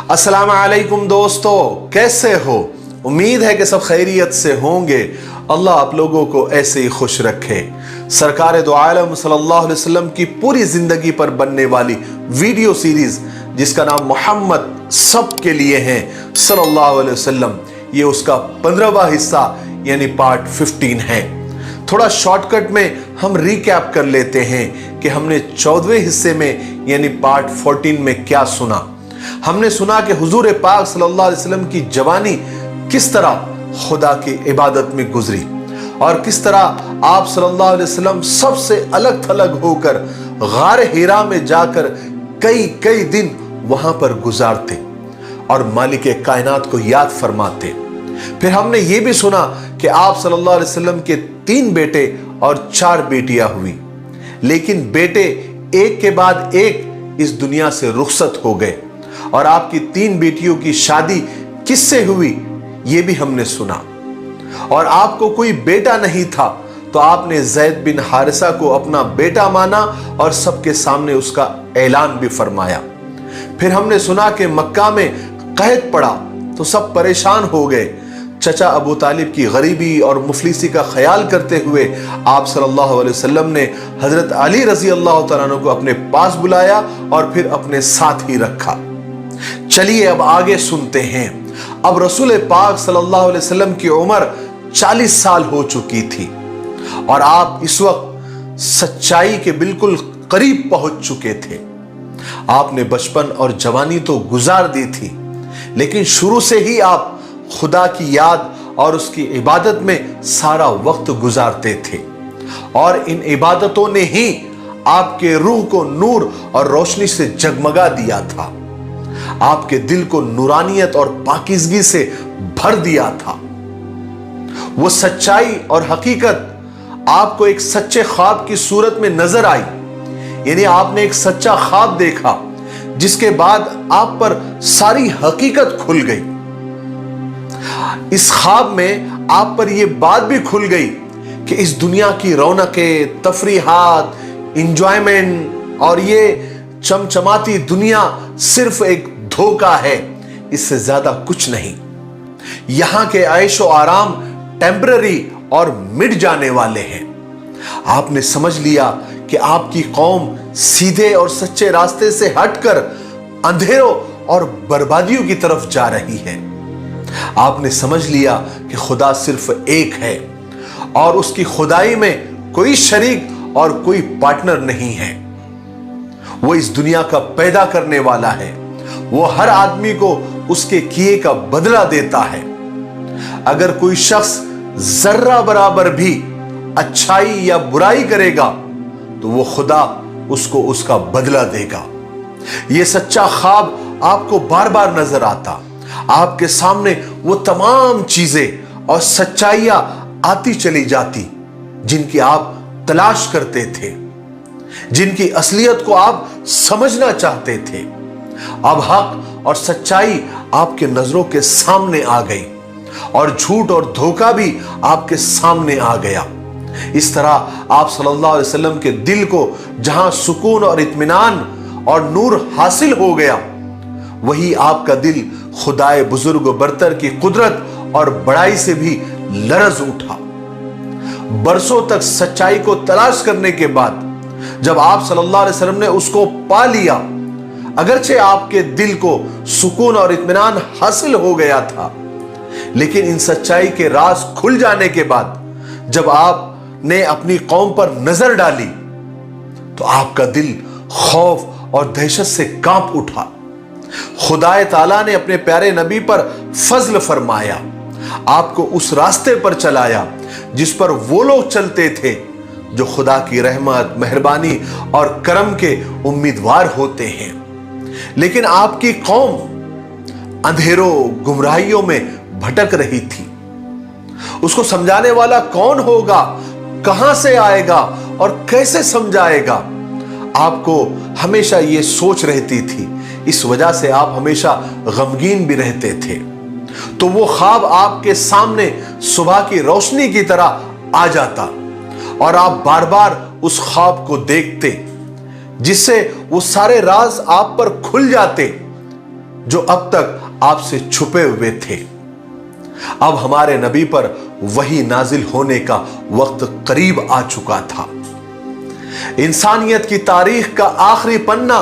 अस्सलाम वालेकुम दोस्तों, कैसे हो? उम्मीद है कि सब खैरियत से होंगे। अल्लाह आप लोगों को ऐसे ही खुश रखे। सरकार दो आलम सल्लल्लाहु अलैहि वसल्लम की पूरी जिंदगी पर बनने वाली वीडियो सीरीज जिसका नाम मोहम्मद सब के लिए है सल्लल्लाहु अलैहि वसल्लम, ये उसका 15वां हिस्सा यानी पार्ट 15 है। थोड़ा शॉर्टकट में हम रिकैप कर लेते हैं कि हमने 14वें हिस्से में यानी पार्ट 14 में क्या सुना। हमने सुना कि हुजूर पाक सल्लल्लाहु अलैहि वसल्लम की जवानी किस तरह खुदा की इबादत में गुजरी और किस तरह आप सल्लल्लाहु अलैहि वसल्लम सबसे अलग थलग होकर गार हिरा में जाकर कई कई दिन वहां पर गुजारते और मालिक कायनात को याद फरमाते। फिर हमने ये भी सुना कि आप सल्लल्लाहु अलैहि वसल्लम के 3 बेटे और 4 बेटियां हुई, लेकिन बेटे एक के बाद एक इस दुनिया से रुखसत हो गए और आपकी 3 बेटियों की शादी किससे हुई ये भी हमने सुना। और आपको कोई बेटा नहीं था तो आपने ज़ैद बिन हारिसा को अपना बेटा माना और सबके सामने उसका ऐलान भी फरमाया। फिर हमने सुना कि मक्का में कहत पड़ा तो सब परेशान हो गए। चचा अबू तालिब की गरीबी और मुफलिसी का ख्याल करते हुए आप सल्लल्लाहु अलैहि वसल्लम ने हजरत अली रजी अल्लाह तआला अन्हु को अपने पास बुलाया और फिर अपने साथ ही रखा। चलिए अब आगे सुनते हैं। अब रसूल पाक सल्लल्लाहु अलैहि वसल्लम की उम्र 40 साल हो चुकी थी और आप इस वक्त सच्चाई के बिल्कुल करीब पहुंच चुके थे। आपने बचपन और जवानी तो गुजार दी थी, लेकिन शुरू से ही आप खुदा की याद और उसकी इबादत में सारा वक्त गुजारते थे और इन इबादतों ने ही आपके रूह को नूर और रोशनी से जगमगा दिया था, आपके दिल को नूरानियत और पाकीज़गी से भर दिया था। वो सच्चाई और हकीकत आपको एक सच्चे ख्वाब की सूरत में नजर आई, यानी आपने एक सच्चा ख्वाब देखा जिसके बाद आप पर सारी हकीकत खुल गई। इस ख्वाब में आप पर यह बात भी खुल गई कि इस दुनिया की रौनकें, तफरीहात, इंजॉयमेंट और ये चमचमाती दुनिया सिर्फ एक धोखा है, इससे ज्यादा कुछ नहीं। यहां के ऐशो आराम टेम्पररी और मिट जाने वाले हैं। आपने समझ लिया कि आपकी कौम सीधे और सच्चे रास्ते से हटकर अंधेरों और बर्बादियों की तरफ जा रही है। आपने समझ लिया कि खुदा सिर्फ एक है और उसकी खुदाई में कोई शरीक और कोई पार्टनर नहीं है। वो इस दुनिया का पैदा करने वाला है। वो हर आदमी को उसके किए का बदला देता है। अगर कोई शख्स जर्रा बराबर भी अच्छाई या बुराई करेगा तो वो खुदा उसको उसका बदला देगा। ये सच्चा ख्वाब आपको बार बार नजर आता। आपके सामने वो तमाम चीजें और सच्चाइयां आती चली जाती जिनकी आप तलाश करते थे, जिनकी असलियत को आप समझना चाहते थे। अब हक और सच्चाई आपके नजरों के सामने आ गई और झूठ और धोखा भी आपके सामने आ गया। इस तरह आप सल्लल्लाहु अलैहि वसल्लम के दिल को जहां सुकून और इत्मीनान और नूर हासिल हो गया, वही आपका दिल खुदाए बुजुर्ग बरतर की कुदरत और बड़ाई से भी लरज उठा। बरसों तक सच्चाई को तलाश करने के बाद जब आप सल्लल्लाहु अलैहि वसल्लम ने उसको पा लिया, अगरचे आपके दिल को सुकून और इत्मीनान हासिल हो गया था, लेकिन इन सच्चाई के राज खुल जाने के बाद जब आपने अपनी कौम पर नजर डाली तो आपका दिल खौफ और दहशत से कांप उठा। खुदाए ताला ने अपने प्यारे नबी पर फजल फरमाया, आपको उस रास्ते पर चलाया जिस पर वो लोग चलते थे जो खुदा की रहमत, मेहरबानी और करम के उम्मीदवार होते हैं। लेकिन आपकी कौम अंधेरों गुमराहियों में भटक रही थी। उसको समझाने वाला कौन होगा, कहां से आएगा और कैसे समझाएगा? आपको हमेशा ये सोच रहती थी। इस वजह से आप हमेशा गमगीन भी रहते थे। तो वो ख्वाब आपके सामने सुबह की रोशनी की तरह आ जाता और आप बार बार उस ख्वाब को देखते, जिससे वो सारे राज आप पर खुल जाते जो अब तक आपसे छुपे हुए थे। अब हमारे नबी पर वही नाजिल होने का वक्त करीब आ चुका था। इंसानियत की तारीख का आखिरी पन्ना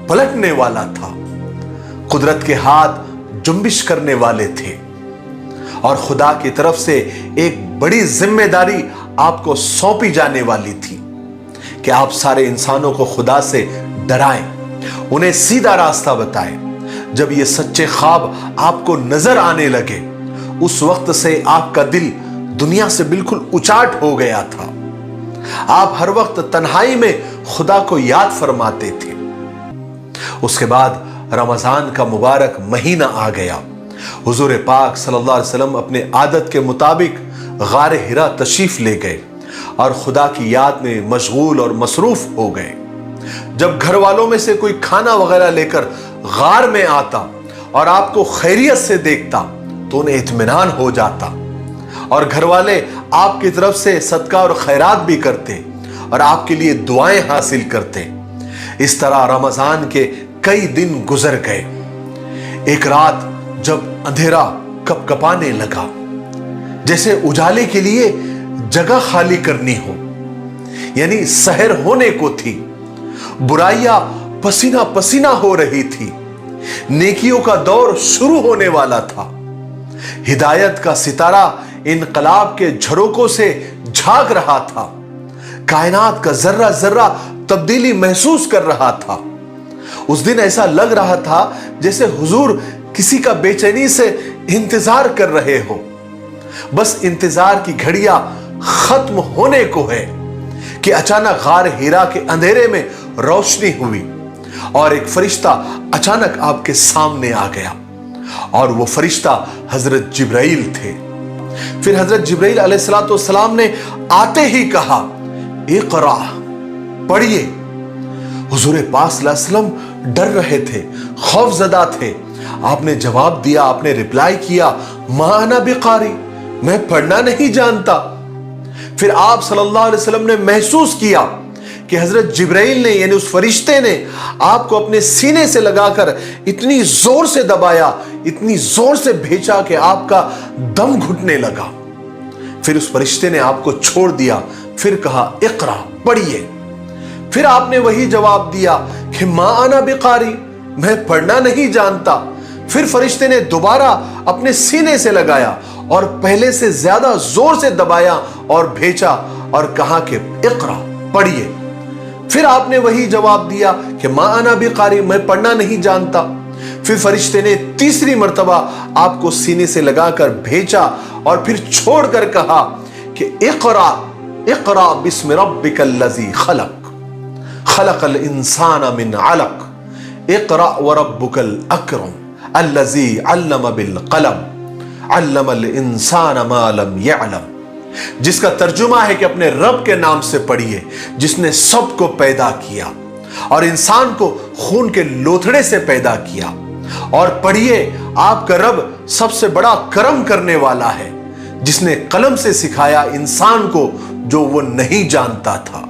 पलटने वाला था। कुदरत के हाथ जुम्बिश करने वाले थे और खुदा की तरफ से एक बड़ी जिम्मेदारी आपको सौंपी जाने वाली थी कि आप सारे इंसानों को खुदा से डराएं, उन्हें सीधा रास्ता बताएं। जब ये सच्चे ख्वाब आपको नजर आने लगे, उस वक्त से आपका दिल दुनिया से बिल्कुल उचाट हो गया था। आप हर वक्त तन्हाई में खुदा को याद फरमाते थे। उसके बाद रमजान का मुबारक महीना आ गया। हुजूर पाक सल्लल्लाहु अलैहि वसल्लम अपने आदत के मुताबिक गार हिरा तशरीफ ले गए और खुदा की याद में मशगूल और मसरूफ हो गए। जब घर वालों में से कोई खाना वगैरह लेकर गार में आता और आपको खैरियत से देखता तो उन्हें इत्मीनान हो जाता और घर वाले आपकी तरफ से सदका और खैरात भी करते और आपके लिए दुआएं हासिल करते। इस तरह रमजान के कई दिन गुजर गए। एक रात जब अंधेरा कपकपाने लगा, जैसे उजाले के लिए जगह खाली करनी हो, यानी सहर होने को थी। बुराइयां पसीना पसीना हो रही थी। नेकियों का दौर शुरू होने वाला था। हिदायत का सितारा इनकलाब के झरोकों से झांक रहा था। कायनात का जर्रा जर्रा तब्दीली महसूस कर रहा था। उस दिन ऐसा लग रहा था जैसे हुजूर किसी का बेचैनी से इंतजार कर रहे हो। बस इंतजार की घड़ियां खत्म होने को है कि अचानक गार हिरा के अंधेरे में रोशनी हुई और एक फरिश्ता अचानक आपके सामने आ गया और वो फरिश्ता हजरत जिब्राइल थे। फिर हजरत जिब्राइल अलैहिस्सलाम ने आते ही कहा, इक़रा, पढ़िए। हुजूर पाक सल्लल्लाहु अलैहि वसल्लम डर रहे थे, खौफजदा थे। आपने जवाब दिया, आपने रिप्लाई किया, मा अना बिकारी, मैं पढ़ना नहीं जानता। फिर आप सल्लल्लाहु अलैहि वसल्लम ने महसूस किया कि हजरत जिब्राइल ने यानी उस फरिश्ते ने आपको अपने सीने से लगाकर इतनी जोर से दबाया, इतनी जोर से भेजा कि आपका दम घुटने लगा। फिर उस फरिश्ते ने आपको छोड़ दिया। फिर कहा, इक़रा, पढ़िए। फिर आपने वही जवाब दिया कि मा अना बिकारी, मैं पढ़ना नहीं जानता। फिर फरिश्ते ने दोबारा अपने सीने से लगाया और पहले से ज्यादा जोर से दबाया और भेजा और कहा कि इक़रा, पढ़िए। फिर आपने वही जवाब दिया कि मा अना बिकारी, मैं पढ़ना नहीं जानता। फिर फरिश्ते ने तीसरी मर्तबा आपको सीने से लगाकर भेजा और फिर छोड़कर कहा कि इक़रा, इक़रा बिस्मि रब्बिकल लज़ी खलक, खलक़ल इंसान मिन अलक़, इक़रा व रब्बुकल अकरम अल्लज़ी अल्लम बिल क़लम, अल्लमल इंसान मा लम यअलम। जिसका तर्जुमा है कि अपने रब के नाम से पढ़िए जिसने सबको पैदा किया और इंसान को खून के लोथड़े से पैदा किया। और पढ़िए, आपका रब सबसे बड़ा करम करने वाला है जिसने कलम से सिखाया इंसान को जो वो नहीं जानता था।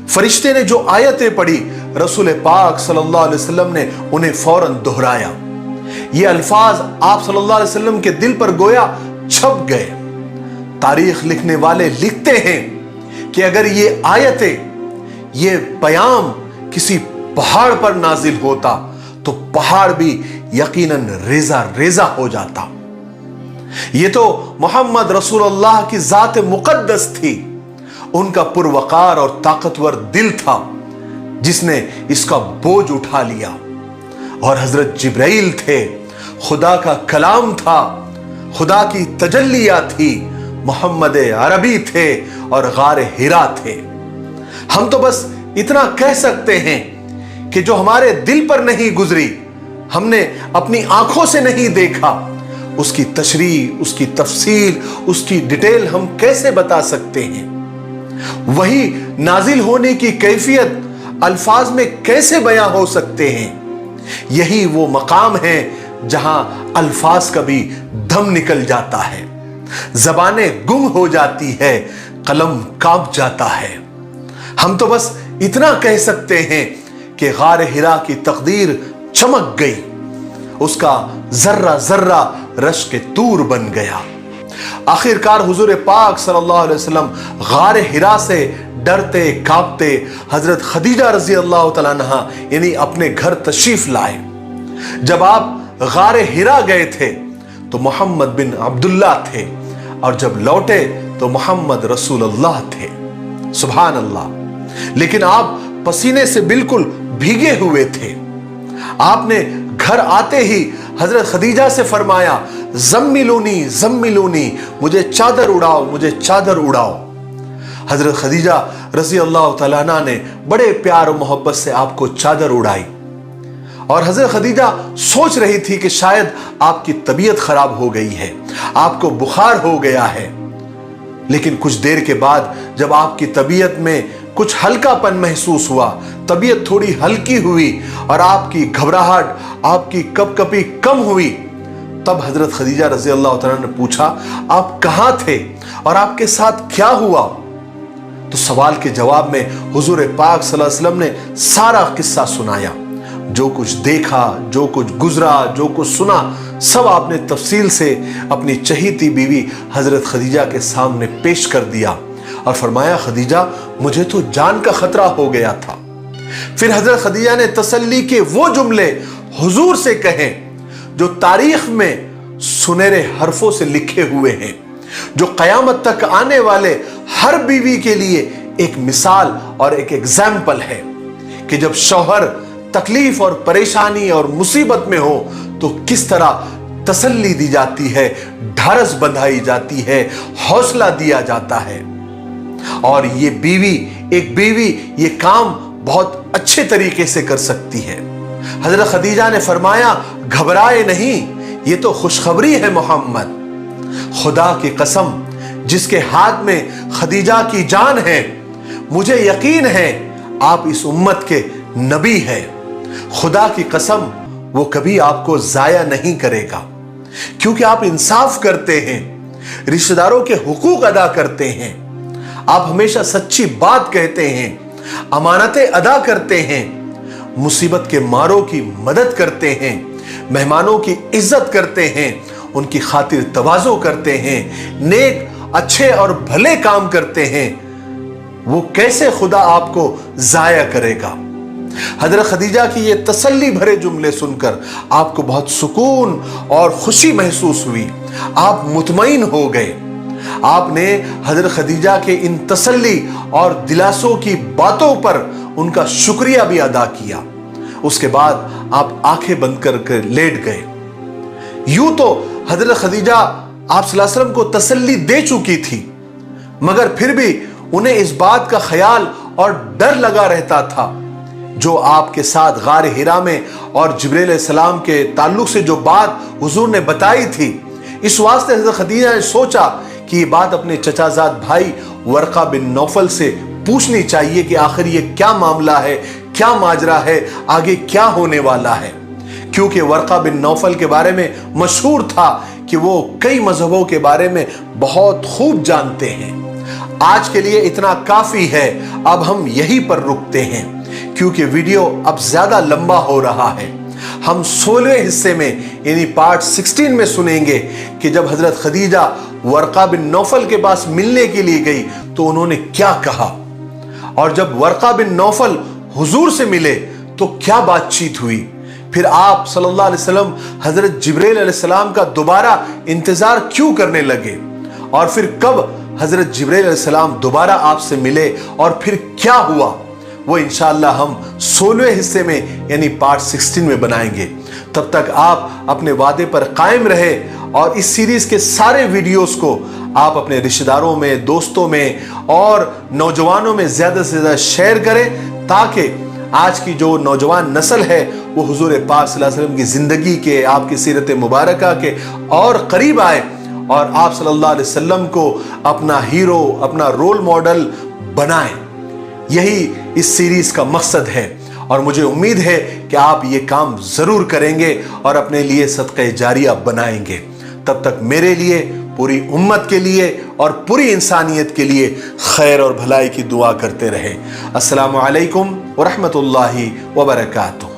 फरिश्ते ने जो आयतें पढ़ी, रसूल पाक सल्लल्लाहु अलैहि वसल्लम ने उन्हें फौरन दोहराया। ये अल्फाज आप सल्लल्लाहु अलैहि वसल्लम के दिल पर गोया छप गए। तारीख लिखने वाले लिखते हैं कि अगर ये आयतें, ये पैगाम किसी पहाड़ पर नाजिल होता तो पहाड़ भी यकीनन रेजा रेजा हो जाता। ये तो मोहम्मद रसूलुल्लाह की जात मुकद्दस थी, उनका पुरवकार और ताकतवर दिल था जिसने इसका बोझ उठा लिया। और हजरत जिब्राइल थे, खुदा का कलाम था, खुदा की तजल्लिया थी, मोहम्मद अरबी थे और गार हिरा थे। हम तो बस इतना कह सकते हैं कि जो हमारे दिल पर नहीं गुजरी, हमने अपनी आंखों से नहीं देखा, उसकी तशरीह, उसकी तफसील, उसकी डिटेल हम कैसे बता सकते हैं? वही नाजिल होने की कैफियत अल्फाज में कैसे बयां हो सकते हैं? यही वो मकाम है जहां अल्फाज का भी दम निकल जाता है, जबानें गुम हो जाती है, कलम कांप जाता है। हम तो बस इतना कह सकते हैं कि गार हिरा की तकदीर चमक गई, उसका जर्रा जर्रा रश के तूर बन गया। आखिरकार हुजूर पाक सल्लल्लाहु अलैहि वसल्लम गार हिरा से डरते कांपते हजरत खदीजा रजी अल्लाह तआला अन्हा यानी अपने घर तशरीफ लाए। जब आप गार हिरा गए थे तो मोहम्मद बिन अब्दुल्ला थे, और जब लौटे तो मोहम्मद रसूलुल्लाह थे। सुभान अल्लाह। लेकिन आप पसीने से बिल्कुल भीगे हुए थे। आपने घर आते ही हजरत खदीजा से फरमाया, जम्मिलूनी जम्मिलूनी, मुझे चादर उड़ाओ, मुझे चादर उड़ाओ। हजरत खदीजा रजी अल्लाह तआला अन्हा ने बड़े प्यार और मोहब्बत से आपको चादर उड़ाई। और हजरत खदीजा सोच रही थी कि शायद आपकी तबीयत खराब हो गई है, आपको बुखार हो गया है। लेकिन कुछ देर के बाद जब आपकी तबीयत में कुछ हल्कापन महसूस हुआ, तबीयत थोड़ी हल्की हुई और आपकी घबराहट, आपकी कपकपी कम हुई, तब हजरत खदीजा रजी अल्लाह तआला ने पूछा, आप कहां थे और आपके साथ क्या हुआ? तो सवाल के जवाब में हुजूर पाक सल्लल्लाहु अलैहि वसल्लम ने सारा किस्सा सुनाया। जो कुछ देखा, जो कुछ गुजरा, जो कुछ सुना, सब आपने तफसील से अपनी चहीती बीवी हजरत खदीजा के सामने पेश कर दिया और फरमाया, खदीजा मुझे तो जान का खतरा हो गया था। फिर हजरत खदीजा ने तसल्ली के वो जुमले हुजूर से कहे जो तारीख में सुनहरे हरफों से लिखे हुए हैं, जो कयामत तक आने वाले हर बीवी के लिए एक मिसाल और एक एग्जाम्पल है कि जब शौहर तकलीफ और परेशानी और मुसीबत में हो तो किस तरह तसल्ली दी जाती है, ढारस बंधाई जाती है, हौसला दिया जाता है। और ये बीवी, एक बीवी ये काम बहुत अच्छे तरीके से कर सकती है। हजरत खदीजा ने फरमाया, घबराए नहीं, ये तो खुशखबरी है मोहम्मद। खुदा की कसम जिसके हाथ में खदीजा की जान है, मुझे यकीन है आप इस उम्मत के नबी हैं। खुदा की कसम वो कभी आपको जाया नहीं करेगा, क्योंकि आप इंसाफ करते हैं, रिश्तेदारों के हुकूक अदा करते हैं, आप हमेशा सच्ची बात कहते हैं, अमानतें अदा करते हैं, मुसीबत के मारों की मदद करते हैं, मेहमानों की इज्जत करते हैं, उनकी खातिर तवाज़ो करते हैं, नेक अच्छे और भले काम करते हैं। वो कैसे खुदा आपको जाया करेगा? हजरत खदीजा की ये तसल्ली भरे जुमले सुनकर आपको बहुत सुकून और खुशी महसूस हुई, आप मुतमईन हो गए। आपने हजरत खदीजा के इन तसल्ली और दिलासों की बातों पर उनका शुक्रिया भी अदा किया। उसके बाद आप आंखें बंद कर लेट गए। यूं तो हजरत खदीजा आप सल्लल्लाहु अलैहि वसल्लम को तसल्ली दे चुकी थी, मगर फिर भी उन्हें इस बात का ख्याल और डर लगा रहता था जो आपके साथ गार हिरा में और जिब्रील अलैहिस्सलाम के ताल्लुक से जो बात हुजूर ने बताई थी। इस वास्ते हजरत खदीजा ने सोचा कि ये बात अपने चचाजाद भाई वर्का बिन नौफल से पूछनी चाहिए कि आखिर ये क्या मामला है, क्या माजरा है, आगे क्या होने वाला है। क्योंकि वर्का बिन नौफल के बारे में मशहूर था कि वो कई मजहबों के बारे में बहुत खूब जानते हैं। आज के लिए इतना काफी है, अब हम यहीं पर रुकते हैं क्योंकि वीडियो अब ज्यादा लंबा हो रहा है। हम 16वें हिस्से में यानी पार्ट 16 में सुनेंगे कि जब हजरत खदीजा वर्का बिन नौफल के पास मिलने के लिए गई तो उन्होंने क्या कहा, और जब वर्का बिन नौफल हुजूर से मिले तो क्या बातचीत हुई। फिर आप सल्लल्लाहु अलैहि वसल्लम हजरत जिब्रील अलैहिस्सलाम का दोबारा इंतजार क्यों करने लगे, और फिर कब हजरत जिब्रील अलैहिस्सलाम दोबारा आपसे मिले और फिर क्या हुआ, वो इंशाअल्लाह हम 16वें हिस्से में यानी पार्ट 16 में बनाएंगे। तब तक आप अपने वादे पर कायम रहे और इस सीरीज के सारे वीडियोस को आप अपने रिश्तेदारों में, दोस्तों में और नौजवानों में ज्यादा से ज्यादा शेयर करें, ताकि आज की जो नौजवान नस्ल है वो हुजूर पाक सल्लल्लाहु अलैहि वसल्लम की जिंदगी के, आपकी सीरत मुबारका के और करीब आए और आप सल्लल्लाहु अलैहि वसल्लम को अपना हीरो, अपना रोल मॉडल बनाएं। यही इस सीरीज का मकसद है और मुझे उम्मीद है कि आप ये काम जरूर करेंगे और अपने लिए सदक़े जारिया बनाएंगे। तब तक मेरे लिए, पूरी उम्मत के लिए और पूरी इंसानियत के लिए खैर और भलाई की दुआ करते रहे। अस्सलामु अलैकुम व रहमतुल्लाहि व बरकातुहू।